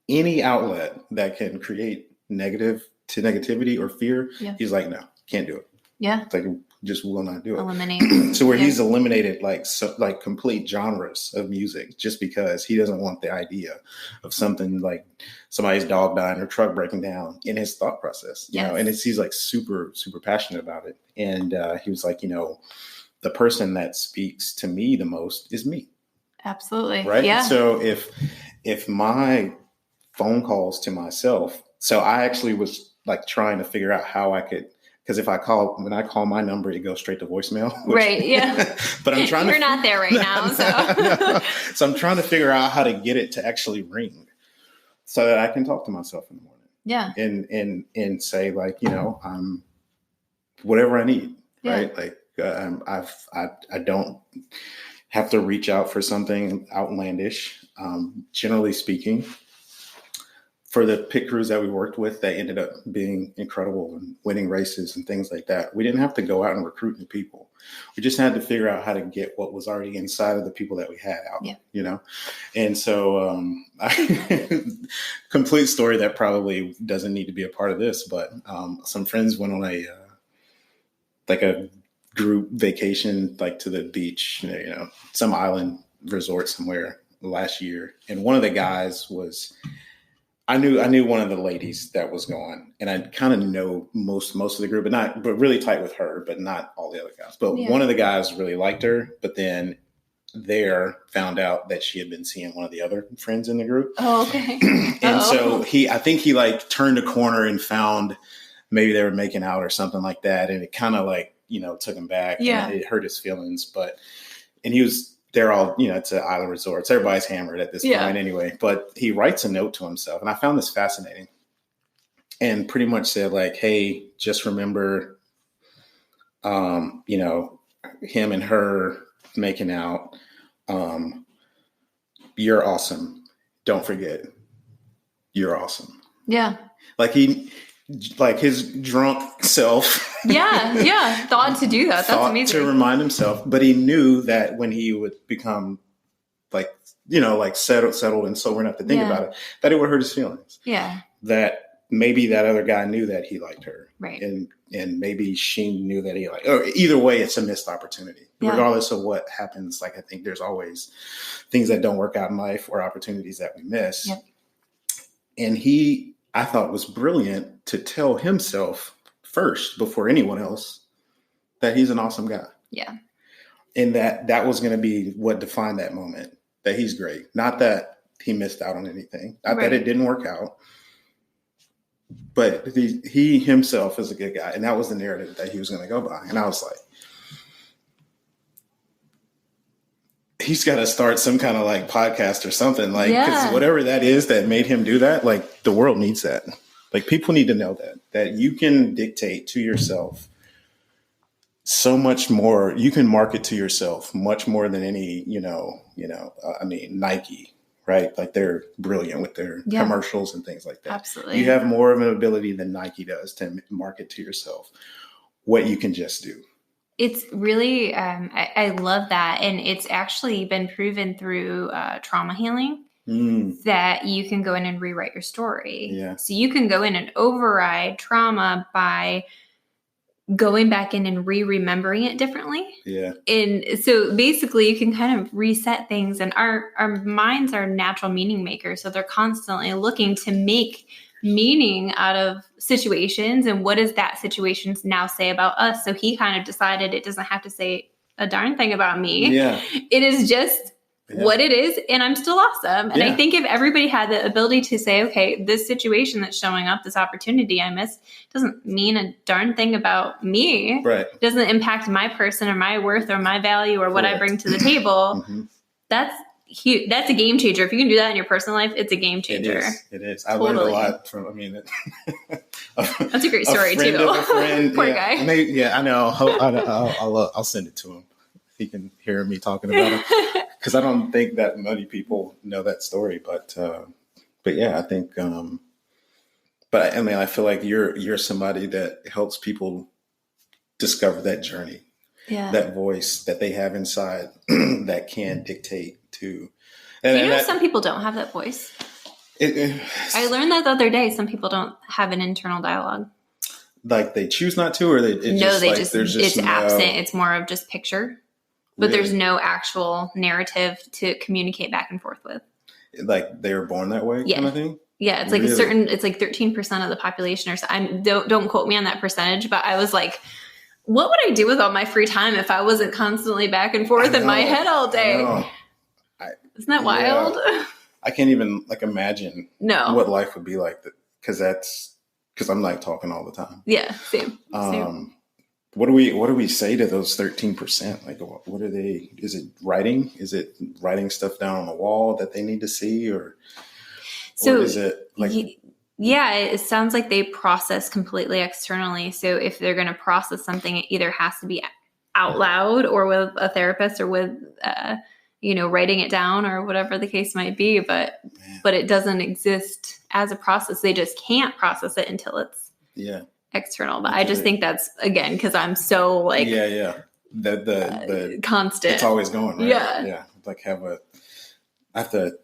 any outlet that can create negativity or fear, he's like, no, can't do it. Yeah. It's like, just will not do it. Eliminate. So he's eliminated like complete genres of music just because he doesn't want the idea of something like somebody's dog dying or truck breaking down in his thought process. You know, and he's like super, super passionate about it. And he was like, you know, the person that speaks to me the most is me. Absolutely. Right. Yeah. So if my phone calls to myself, so I actually was like trying to figure out how I could, because when I call my number, it goes straight to voicemail. Right. Yeah. But I'm trying You're not there right now. So. No. So I'm trying to figure out how to get it to actually ring so that I can talk to myself in the morning. Yeah. And say like, you know, whatever I need. Right. Like I don't have to reach out for something outlandish. Generally speaking, for the pit crews that we worked with that ended up being incredible and winning races and things like that, we didn't have to go out and recruit new people. We just had to figure out how to get what was already inside of the people that we had out, you know? And so complete story that probably doesn't need to be a part of this, but some friends went on a group vacation, like to the beach, you know, some island resort somewhere last year. And one of the guys was... I knew one of the ladies that was going, and I kind of know most of the group, but really tight with her, but not all the other guys. But one of the guys really liked her, but then found out that she had been seeing one of the other friends in the group. Oh, okay. And so I think he like turned a corner and found maybe they were making out or something like that, and it kind of like, you know, took him back. Yeah, and it hurt his feelings, they're all, you know, it's an island resort. So everybody's hammered at this point anyway. But he writes a note to himself. And I found this fascinating. And pretty much said like, hey, just remember, you know, him and her making out. You're awesome. Don't forget, you're awesome. Yeah. Like his drunk self. Thought to do that. That's amazing. To remind himself, but he knew that when he would become like, you know, like settled and sober enough to think about it, that it would hurt his feelings. Yeah. That maybe that other guy knew that he liked her. Right. And maybe she knew that he liked, or either way, it's a missed opportunity. Yeah. Regardless of what happens. Like, I think there's always things that don't work out in life or opportunities that we miss. Yep. And I thought was brilliant to tell himself first before anyone else that he's an awesome guy. Yeah. And that was going to be what defined that moment, that he's great. Not that he missed out on anything, not that it didn't work out, but he himself is a good guy. And that was the narrative that he was going to go by. And I was like, he's got to start some kind of like podcast or something, like, because whatever that is that made him do that, like the world needs that. Like people need to know that you can dictate to yourself so much more. You can market to yourself much more than any, I mean, Nike, right? Like they're brilliant with their commercials and things like that. Absolutely. You have more of an ability than Nike does to market to yourself what you can just do. It's really, I love that. And it's actually been proven through trauma healing that you can go in and rewrite your story. Yeah. So you can go in and override trauma by going back in and remembering it differently. Yeah. And so basically you can kind of reset things, and our minds are natural meaning makers. So they're constantly looking to make meaning out of situations. And what does that situation now say about us? So he kind of decided it doesn't have to say a darn thing about me. Yeah. It is just what it is, and I'm still awesome. And I think if everybody had the ability to say, okay, this situation that's showing up, this opportunity I missed, doesn't mean a darn thing about me. Right. It doesn't impact my person or my worth or my value or what I bring to the table. That's huge. That's a game changer. If you can do that in your personal life, it's a game changer. It is. I learned a lot from, that's a great story too. Poor guy. I know. I'll send it to him. He can hear me talking about it, because I don't think that many people know that story. But yeah, I think. But I feel like you're somebody that helps people discover that journey, that voice that they have inside that can dictate to. And some people don't have that voice. I learned that the other day. Some people don't have an internal dialogue. Like they choose not to, or it's absent. It's more of just picture. But there's no actual narrative to communicate back and forth with. Like they were born that way, kind of thing? Yeah, it's like it's like 13% of the population or so. Don't quote me on that percentage, but I was like, what would I do with all my free time if I wasn't constantly back and forth in my head all day? Isn't that wild? I can't even imagine what life would be like, because I'm like talking all the time. Yeah, same. What do we say to those 13%? Like, what are they? Is it writing? Is it writing stuff down on the wall that they need to see, or is it like? Yeah, it sounds like they process completely externally. So if they're going to process something, it either has to be out loud, or with a therapist, or with writing it down, or whatever the case might be. But it doesn't exist as a process. They just can't process it until it's external. But I just think that's, again, because I'm so the constant. It's always going, right? Yeah. Like I have to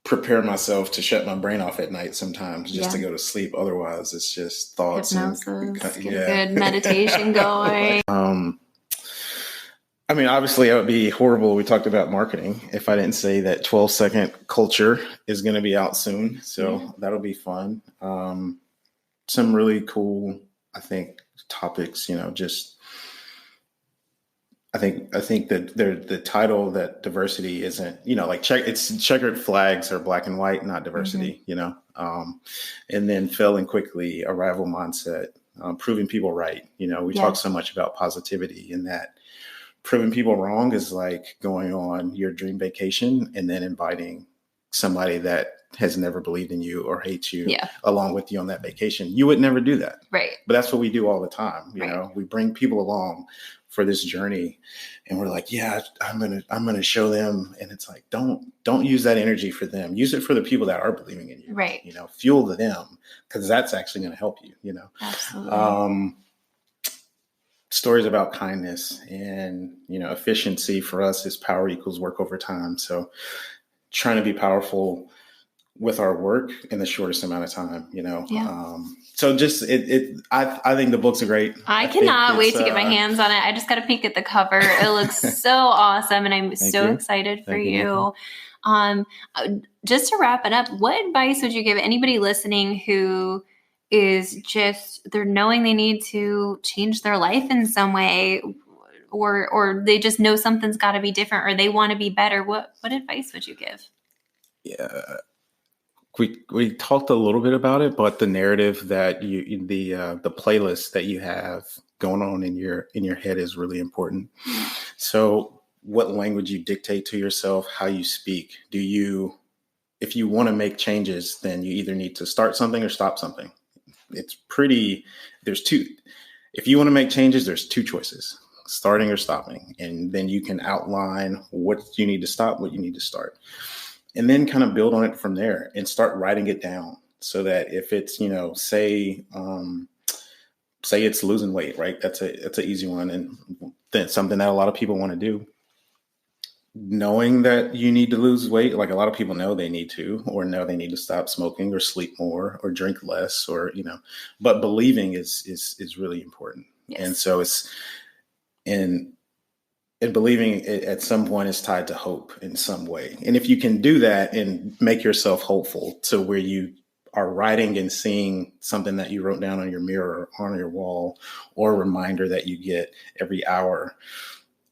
prepare myself to shut my brain off at night sometimes, just to go to sleep. Otherwise, it's just thoughts. Hypnosis, good meditation going. Obviously, it would be horrible. We talked about marketing if I didn't say that 12-second culture is going to be out soon. So that'll be fun. Some really cool, I think, topics, I think that the title that diversity isn't, it's checkered flags are black and white, not diversity, and then failing quickly, arrival mindset, proving people right. We talk so much about positivity, and that proving people wrong is like going on your dream vacation and then inviting somebody that has never believed in you or hates you along with you on that vacation. You would never do that. Right. But that's what we do all the time. You know, we bring people along for this journey, and we're like, I'm going to show them. And it's like, don't use that energy for them. Use it for the people that are believing in you. Right. Fuel them, because that's actually going to help you, Absolutely. Stories about kindness and, efficiency for us is power equals work over time. So trying to be powerful with our work in the shortest amount of time, so just I think the books are great. I cannot wait to get my hands on it. I just got to peek at the cover. It looks so awesome, and I'm so excited for you. Just to wrap it up, what advice would you give anybody listening who is they're knowing they need to change their life in some way, or they just know something's got to be different, or they want to be better? What advice would you give? Yeah. We talked a little bit about it, but the narrative that the playlist that you have going on in your head is really important. So what language you dictate to yourself, how you speak, if you want to make changes, then you either need to start something or stop something. If you want to make changes, there's two choices, starting or stopping. And then you can outline what you need to stop, what you need to start. And then kind of build on it from there and start writing it down, so that if it's, say it's losing weight, right? That's an easy one. And then something that a lot of people want to do. knowing that you need to lose weight. Like a lot of people know they need to, or know they need to stop smoking or sleep more or drink less, or, but believing is really important. Yes. And so and believing at some point is tied to hope in some way. And if you can do that and make yourself hopeful to where you are writing and seeing something that you wrote down on your mirror or on your wall, or a reminder that you get every hour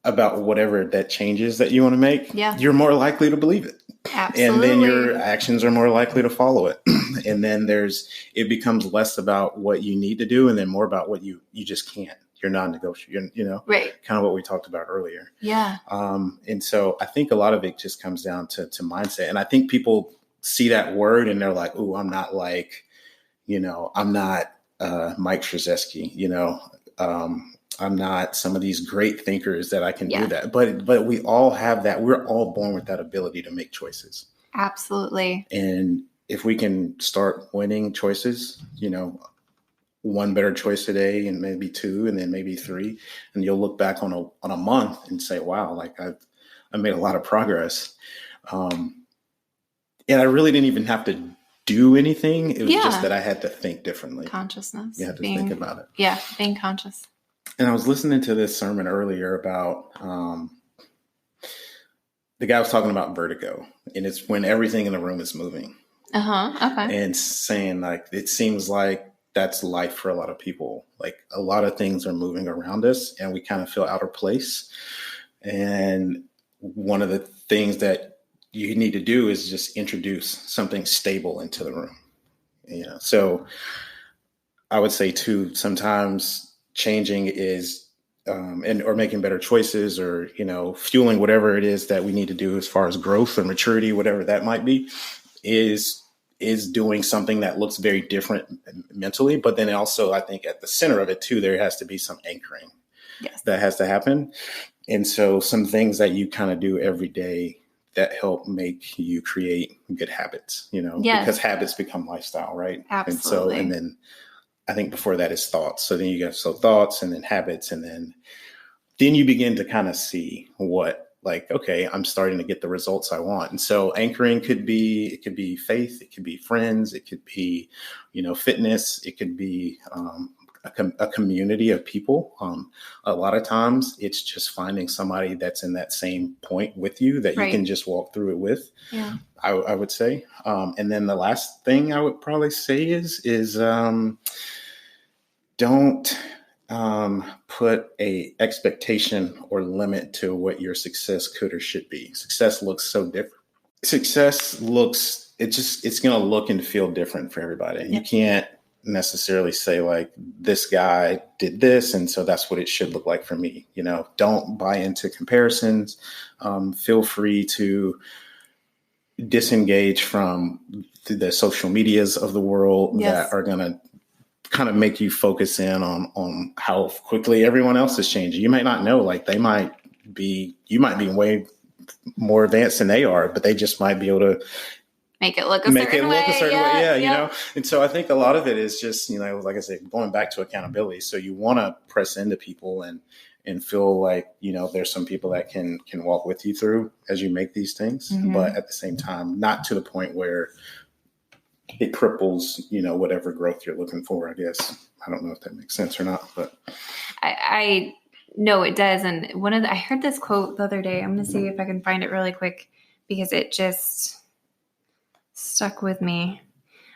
about whatever that changes that you want to make, you're more likely to believe it. Absolutely. And then your actions are more likely to follow it. And then it becomes less about what you need to do and then more about what you just can't. You're non-negotiable, right. Kind of what we talked about earlier. Yeah. And so I think a lot of it just comes down to mindset. And I think people see that word and they're like, "Ooh, I'm not like, I'm not Mike Krzyzewski, I'm not some of these great thinkers that I can do that." But we all have that. We're all born with that ability to make choices. Absolutely. And if we can start winning choices, one better choice today and maybe two and then maybe three, and you'll look back on a month and say, wow, like I made a lot of progress. And I really didn't even have to do anything. It was just that I had to think differently. Consciousness. You had to think about it. Yeah, being conscious. And I was listening to this sermon earlier about the guy was talking about vertigo, and it's when everything in the room is moving. Okay. And saying like, it seems like that's life for a lot of people. Like a lot of things are moving around us and we kind of feel out of place. And one of the things that you need to do is just introduce something stable into the room. So I would say too, sometimes changing is, or making better choices, or, fueling whatever it is that we need to do as far as growth or maturity, whatever that might be, is doing something that looks very different mentally. But then also, I think at the center of it too, there has to be some anchoring that has to happen. And so some things that you kind of do every day that help make you create good habits, because habits become lifestyle, right? Absolutely. And then I think before that is thoughts. So then you got thoughts and then habits. And then you begin to kind of see like, okay, I'm starting to get the results I want. And so anchoring could be faith, it could be friends, it could be, fitness, it could be a community of people. A lot of times it's just finding somebody that's in that same point with you that you can just walk through it with. Yeah, I would say. And then the last thing I would probably say is don't put a expectation or limit to what your success could or should be. Success looks so different. It's going to look and feel different for everybody. Yep. You can't necessarily say like, this guy did this, and so that's what it should look like for me. Don't buy into comparisons. Feel free to disengage from the social medias of the world that are going to kind of make you focus in on how quickly everyone else is changing. You might not know, like you might be way more advanced than they are, but they just might be able to make it look a certain way. Yeah. And so I think a lot of it is just, like I said, going back to accountability. So you want to press into people and feel like, there's some people that can walk with you through as you make these things, but at the same time, not to the point where it cripples, whatever growth you're looking for, I guess. I don't know if that makes sense or not, but I know it does. And I heard this quote the other day. I'm going to see if I can find it really quick because it just stuck with me.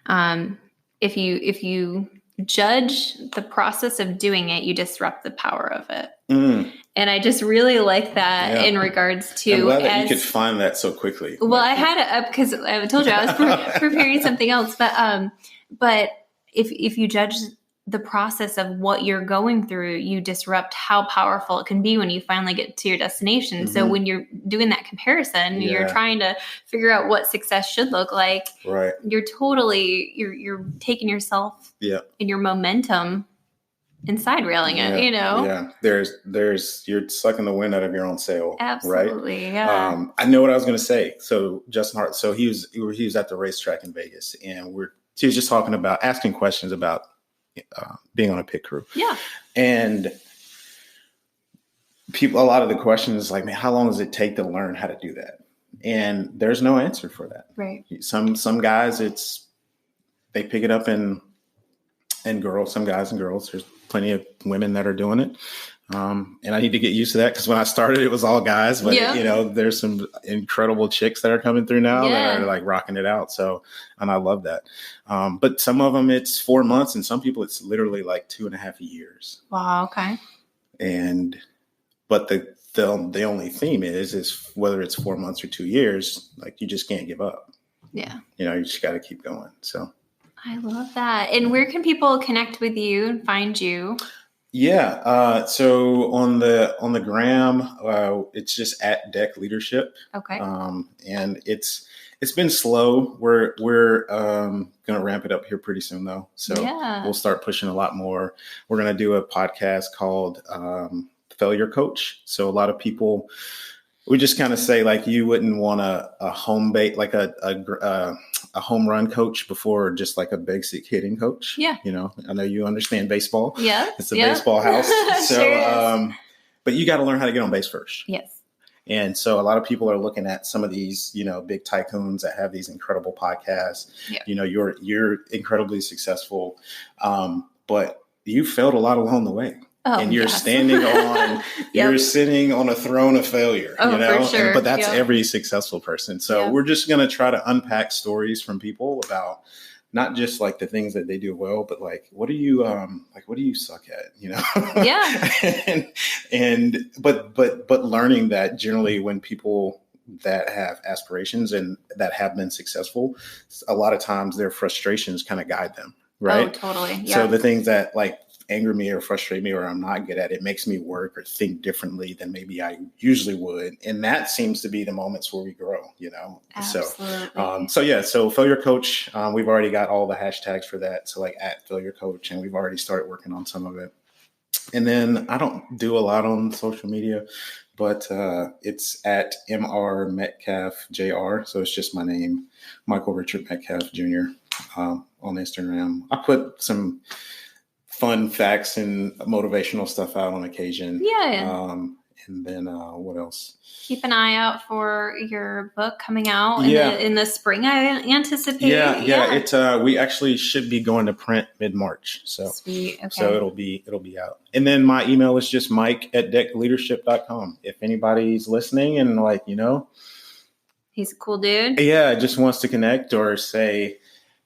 If you judge the process of doing it, you disrupt the power of it. And I just really like that in regards to. I'm glad that you could find that so quickly. Well, I had it up because I told you I was preparing something else. But if you judge the process of what you're going through, you disrupt how powerful it can be when you finally get to your destination. So when you're doing that comparison, you're trying to figure out what success should look like. Right. You're taking yourself and your momentum and side railing it, Yeah. You're sucking the wind out of your own sail. Absolutely. Right? Yeah. I know what I was going to say. So Justin Hart, so he was at the racetrack in Vegas, and he was just asking questions about being on a pit crew. Yeah. And a lot of the questions is like, man, how long does it take to learn how to do that? And there's no answer for that. Right. Some guys, they pick it up in girls, some guys and girls. There's plenty of women that are doing it. And I need to get used to that because when I started, it was all guys, but there's some incredible chicks that are coming through now that are like rocking it out. So, and I love that. But some of them it's 4 months and some people it's literally like 2.5 years. Wow. Okay. But the only theme is whether it's 4 months or 2 years, like you just can't give up. Yeah. You just got to keep going. So. I love that. And where can people connect with you and find you? Yeah. So on the gram, it's just at Deck Leadership. Okay. And it's been slow. We're going to ramp it up here pretty soon though. So we'll start pushing a lot more. We're going to do a podcast called, Failure Coach. So a lot of people, we just kind of say like, you wouldn't want a home bait, like a home run coach before just like a basic hitting coach. Yeah. I know you understand baseball. Yeah. It's a baseball house. So, sure but you got to learn how to get on base first. Yes. And so a lot of people are looking at some of these, big tycoons that have these incredible podcasts. Yeah. You're incredibly successful. But you failed a lot along the way. And you're standing on, you're sitting on a throne of failure, for sure. But that's every successful person. So we're just going to try to unpack stories from people about not just like the things that they do well, but like, what do you suck at, Yeah. but learning that generally when people that have aspirations and that have been successful, a lot of times their frustrations kind of guide them. Right. Oh, totally. Yeah. So the things that like anger me or frustrate me or I'm not good at it makes me work or think differently than maybe I usually would. And that seems to be the moments where we grow, Absolutely. So Failure Coach, we've already got all the hashtags for that. So like at Failure Coach, and we've already started working on some of it. And then I don't do a lot on social media, but it's at MR Metcalf JR. So it's just my name, Michael Richard Metcalf Jr. On Instagram. I put some fun facts and motivational stuff out on occasion. Yeah. And then what else? Keep an eye out for your book coming out in the spring, I anticipate. Yeah. It we actually should be going to print mid-March. So sweet. Okay. So it'll be out. And then my email is just mike@deckleadership.com. If anybody's listening and like, he's a cool dude. Yeah, just wants to connect or say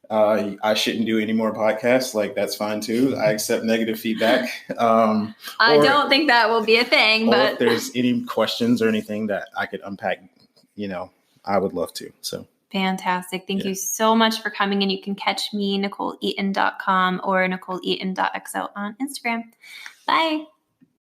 I shouldn't do any more podcasts. Like that's fine too. I accept negative feedback. I don't think that will be a thing, but if there's any questions or anything that I could unpack, I would love to. So fantastic. Thank you so much for coming. And you can catch me, NicoleEaton.com or NicoleEaton.xo on Instagram. Bye.